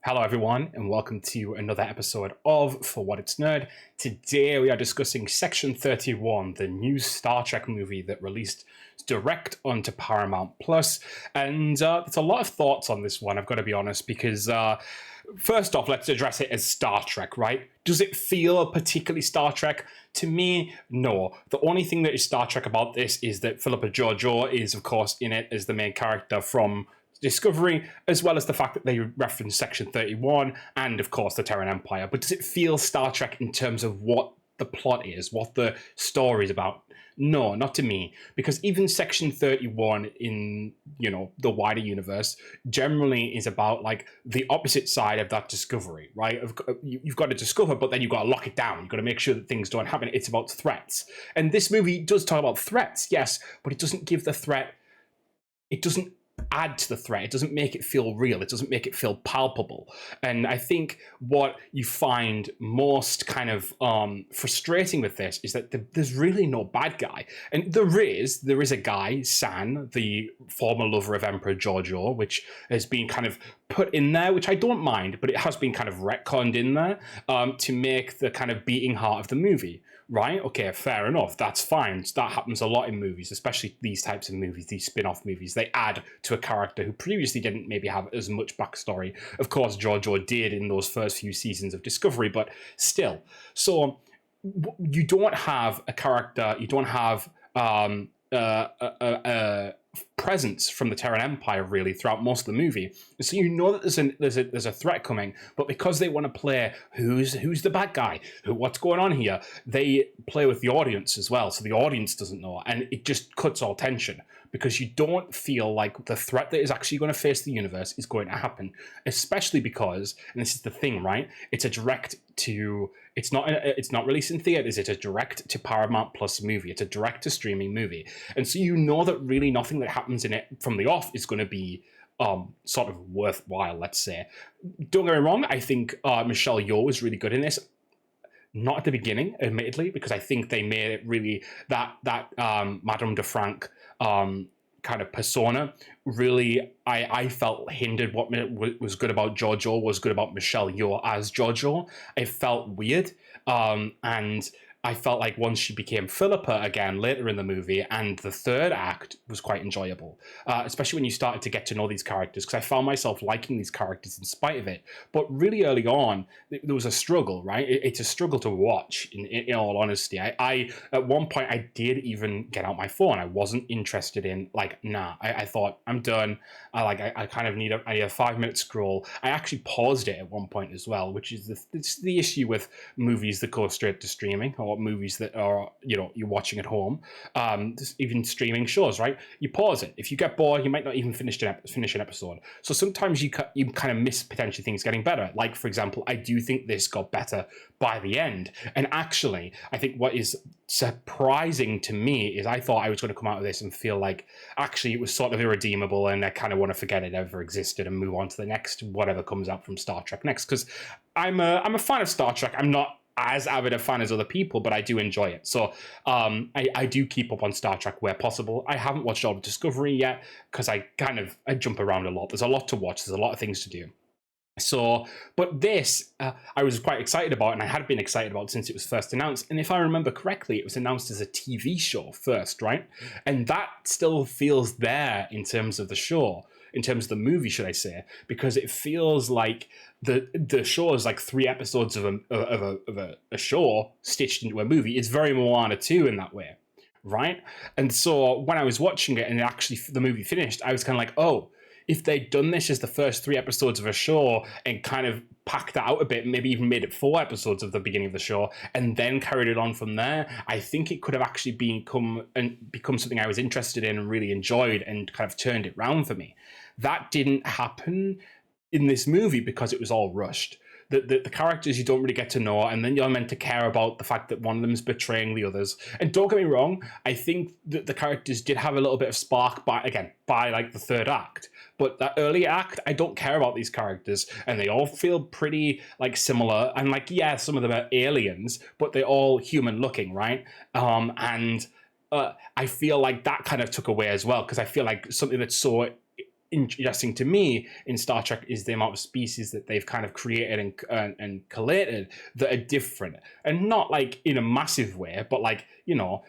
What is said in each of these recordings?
Hello, everyone, and welcome to another episode of For What It's Nerd. Today, we are discussing Section 31, the new Star Trek movie that released direct onto Paramount Plus. And there's a lot of thoughts on this one, I've got to be honest, because first off, let's address it as Star Trek, right? Does it feel particularly Star Trek? To me, no. The only thing that is Star Trek about this is that Philippa Georgiou is, of course, in it as the main character from Discovery, as well as the fact that they reference Section 31 and, of course, the Terran Empire. But does it feel Star Trek in terms of what the plot is, what the story is about? No, not to me, because even Section 31 in, the wider universe generally is about, like, the opposite side of that discovery, right? You've got to discover, but then you've got to lock it down. You've got to make sure that things don't happen. It's about threats. And this movie does talk about threats, yes, but it doesn't give the threat, it doesn't add to the threat. It doesn't make it feel real. It doesn't make it feel palpable. And I think what you find most kind of frustrating with this is that there's really no bad guy. And there is a guy, San, the former lover of Emperor Georgiou, which has been kind of put in there, which I don't mind, but it has been kind of retconned in there to make the kind of beating heart of the movie. Right? Okay, fair enough. That's fine. That happens a lot in movies, especially these types of movies, these spin-off movies. They add to a character who previously didn't maybe have as much backstory. Of course, Georgiou did in those first few seasons of Discovery, but still. So you don't have a character, you don't have a presence from the Terran Empire really throughout most of the movie, so you know that there's a threat coming. But because they want to play who's the bad guy, what's going on here, they play with the audience as well, so the audience doesn't know, and it just cuts all tension because you don't feel like the threat that is actually going to face the universe is going to happen, especially because, and this is the thing, right? It's a direct to. It's not released in theaters. It's a direct to Paramount Plus movie. It's a direct to streaming movie, and so you know that really nothing that happens in it from the off is going to be sort of worthwhile. Let's say. Don't get me wrong. I think Michelle Yeoh is really good in this. Not at the beginning, admittedly, because I think they made it really that Madame de Frank kind of persona really I felt hindered what was good about Georgiou was good about Michelle Yeoh as Georgiou. It felt weird, and I felt like once she became Philippa again later in the movie, and the third act was quite enjoyable, especially when you started to get to know these characters, because I found myself liking these characters in spite of it. But really early on, there was a struggle, right? It's a struggle to watch, in all honesty. I at one point, I did even get out my phone. I wasn't interested in, like, nah. I thought, I'm done. I kind of need a 5-minute scroll. I actually paused it at one point as well, which is the issue with movies that go straight to streaming, or movies that are, you're watching at home, even streaming shows, right? You pause it. If you get bored, you might not even finish an episode. So sometimes you kind of miss potentially things getting better. Like, for example, I do think this got better by the end. And actually, I think what is surprising to me is I thought I was going to come out of this and feel like actually it was sort of irredeemable, and I kind of want to forget it ever existed and move on to the next whatever comes out from Star Trek next, because I'm a fan of Star Trek. I'm not as avid a fan as other people, but I do enjoy it. So I do keep up on Star Trek where possible. I haven't watched all of Discovery yet because I jump around a lot. There's a lot to watch. There's a lot of things to do. So, but this, I was quite excited about, and I had been excited about since it was first announced. And if I remember correctly, it was announced as a TV show first, right? And that still feels there in terms of the show, in terms of the movie, should I say, because it feels like the show is like 3 episodes of a show stitched into a movie. It's very Moana 2 in that way, right? And so when I was watching it and actually the movie finished, I was kind of like, oh, if they'd done this as the first 3 episodes of a show and kind of packed that out a bit, maybe even made it 4 episodes of the beginning of the show and then carried it on from there, I think it could have actually become something I was interested in and really enjoyed and kind of turned it round for me. That didn't happen in this movie because it was all rushed. The characters you don't really get to know, and then you're meant to care about the fact that one of them is betraying the others. And don't get me wrong, I think that the characters did have a little bit of spark by like the third act. But that early act, I don't care about these characters, and they all feel pretty like similar. And like, yeah, some of them are aliens, but they're all human looking, right? I feel like that kind of took away as well, because I feel like something that's so interesting to me in Star Trek is the amount of species that they've kind of created and collated that are different, and not like in a massive way, but like, you know,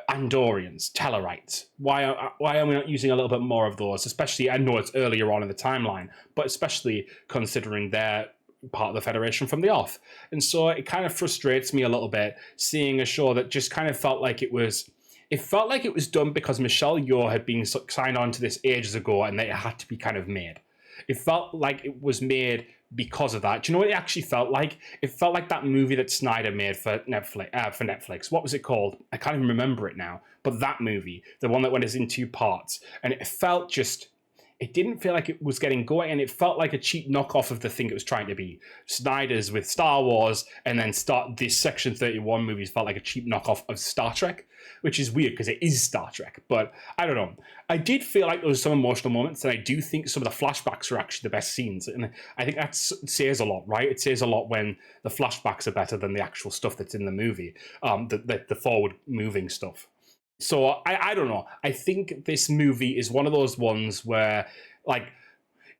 Andorians, Tellarites. Why are we not using a little bit more of those? Especially, I know it's earlier on in the timeline, but especially considering they're part of the Federation from the off. And so it kind of frustrates me a little bit seeing a show that just kind of felt like it was. It felt like it was done because Michelle Yeoh had been signed on to this ages ago, and that it had to be kind of made. It felt like it was made because of that. Do you know what it actually felt like? It felt like that movie that Snyder made for Netflix. What was it called? I can't even remember it now. But that movie, the one that went in 2 parts, and it felt just. It didn't feel like it was getting going, and it felt like a cheap knockoff of the thing it was trying to be. Snyder's with Star Wars, and then this Section 31 movies felt like a cheap knockoff of Star Trek, which is weird because it is Star Trek. But I don't know. I did feel like there was some emotional moments, and I do think some of the flashbacks are actually the best scenes. And I think that says a lot, right? It says a lot when the flashbacks are better than the actual stuff that's in the movie, the forward-moving stuff. So I don't know. I think this movie is one of those ones where, like,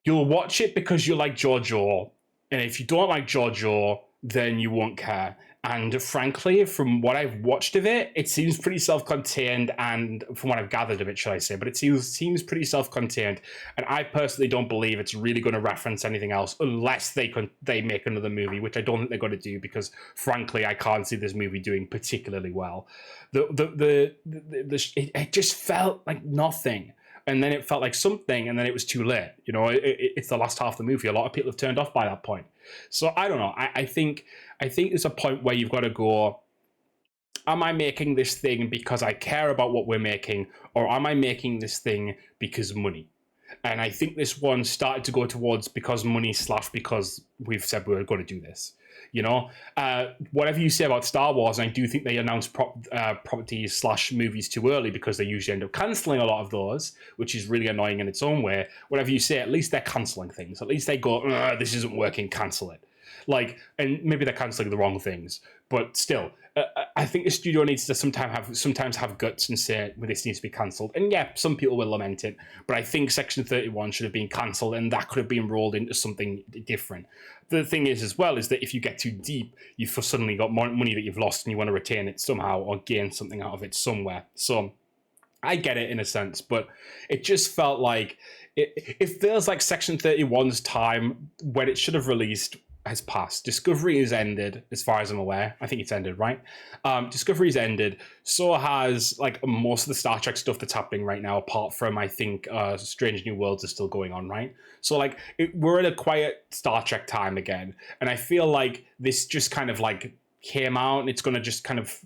you'll watch it because you like JoJo, and if you don't like JoJo, then you won't care. And frankly, from what I've watched of it, it seems pretty self-contained, and from what I've gathered of it, should I say, but it seems pretty self-contained. And I personally don't believe it's really going to reference anything else unless they make another movie, which I don't think they're going to do because, frankly, I can't see this movie doing particularly well. It just felt like nothing. And then it felt like something, and then it was too late. You know, it's the last half of the movie. A lot of people have turned off by that point. So I don't know. I think there's a point where you've got to go, am I making this thing because I care about what we're making, or am I making this thing because money? And I think this one started to go towards because money / because we've said we were going to do this. You know, whatever you say about Star Wars, and I do think they announce properties / movies too early because they usually end up cancelling a lot of those, which is really annoying in its own way. Whatever you say, at least they're cancelling things. At least they go, this isn't working, cancel it. Like, and maybe they're cancelling the wrong things, but still, I think the studio needs to sometimes have guts and say, well, this needs to be cancelled. And yeah, some people will lament it, but I think Section 31 should have been cancelled, and that could have been rolled into something different. The thing is, as well, is that if you get too deep, you've suddenly got more money that you've lost, and you want to retain it somehow or gain something out of it somewhere. So I get it in a sense, but it just felt like it feels like Section 31's time when it should have released has passed. Discovery has ended, as far as I'm aware. I think it's ended, right? Discovery's ended. So has like most of the Star Trek stuff that's happening right now, apart from I think Strange New Worlds is still going on, right? So like we're in a quiet Star Trek time again, and I feel like this just kind of like came out, and it's going to just kind of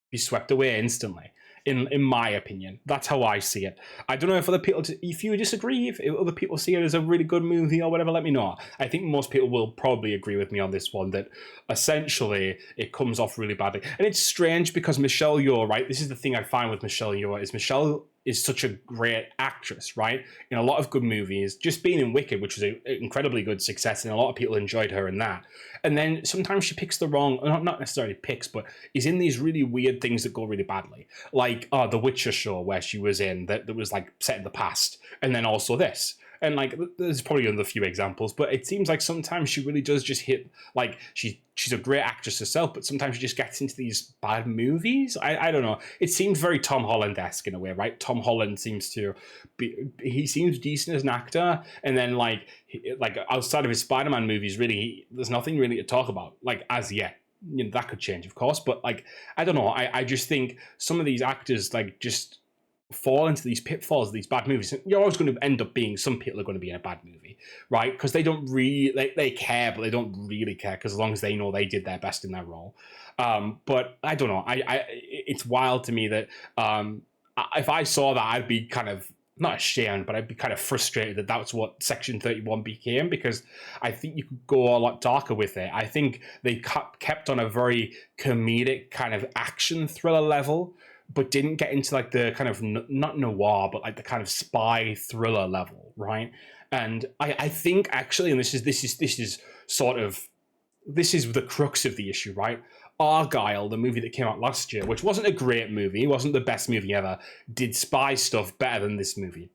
be swept away instantly. In my opinion, that's how I see it. I don't know if other people, if you disagree, if other people see it as a really good movie or whatever, let me know. I think most people will probably agree with me on this one, that essentially it comes off really badly. And it's strange because Michelle Yeoh, right? This is the thing I find with Michelle Yeoh, is Michelle is such a great actress, right? In a lot of good movies, just being in Wicked, which was an incredibly good success, and a lot of people enjoyed her in that. And then sometimes she picks the wrong, not necessarily picks, but is in these really weird things that go really badly. Like The Witcher show, where she was in, that was like set in the past. And then also this. And like, there's probably another few examples, but it seems like sometimes she really does just hit, like, she's a great actress herself, but sometimes she just gets into these bad movies. I don't know. It seems very Tom Holland-esque in a way, right? Tom Holland seems to be, he seems decent as an actor, and then like outside of his Spider-Man movies, really, there's nothing really to talk about, like, as yet. You know, that could change, of course, but like, I don't know. I just think some of these actors, like, just fall into these pitfalls of these bad movies. You're always going to end up being, some people are going to be in a bad movie, right? Because they don't really, they care, but they don't really care, because as long as they know they did their best in their role. But I don't know. It's wild to me that if I saw that, I'd be kind of, not ashamed, but I'd be kind of frustrated that that's what Section 31 became, because I think you could go a lot darker with it. I think they kept on a very comedic kind of action thriller level, but didn't get into like the kind of not noir, but like the kind of spy thriller level, right? And I think actually, and this is the crux of the issue, right? Argyle, the movie that came out last year, which wasn't a great movie, wasn't the best movie ever, did spy stuff better than this movie.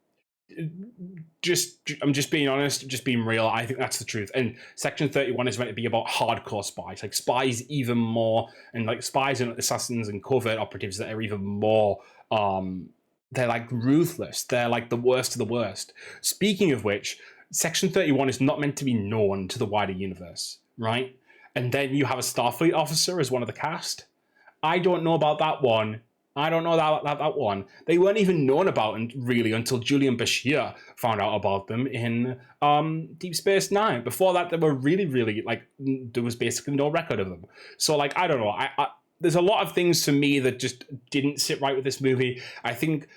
I'm just being honest, just being real. I think that's the truth. And Section 31 is meant to be about hardcore spies, like spies even more, and like spies and assassins and covert operatives that are even more. They're like ruthless. They're like the worst of the worst. Speaking of which, Section 31 is not meant to be known to the wider universe, right? And then you have a Starfleet officer as one of the cast. I don't know about that one. I don't know that one. They weren't even known about really until Julian Bashir found out about them in Deep Space Nine. Before that, they were really like there was basically no record of them. So like I don't know. There's a lot of things to me that just didn't sit right with this movie. I think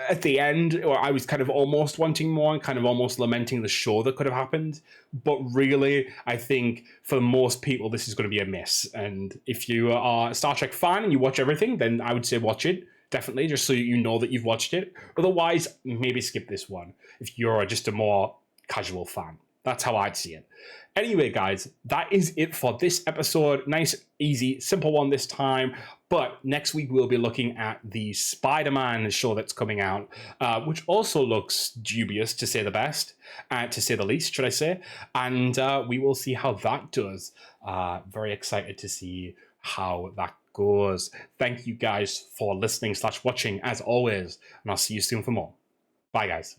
at the end, or I was kind of almost wanting more and kind of almost lamenting the show that could have happened. But really, I think for most people, this is going to be a miss. And if you are a Star Trek fan and you watch everything, then I would say watch it. Definitely, just so you know that you've watched it. Otherwise, maybe skip this one if you're just a more casual fan. That's how I'd see it. Anyway, guys, that is it for this episode. Nice, easy, simple one this time. But next week, we'll be looking at the Spider-Man show that's coming out, which also looks dubious, to say the best, to say the least, should I say. And we will see how that does. Very excited to see how that goes. Thank you guys for listening/watching, as always. And I'll see you soon for more. Bye, guys.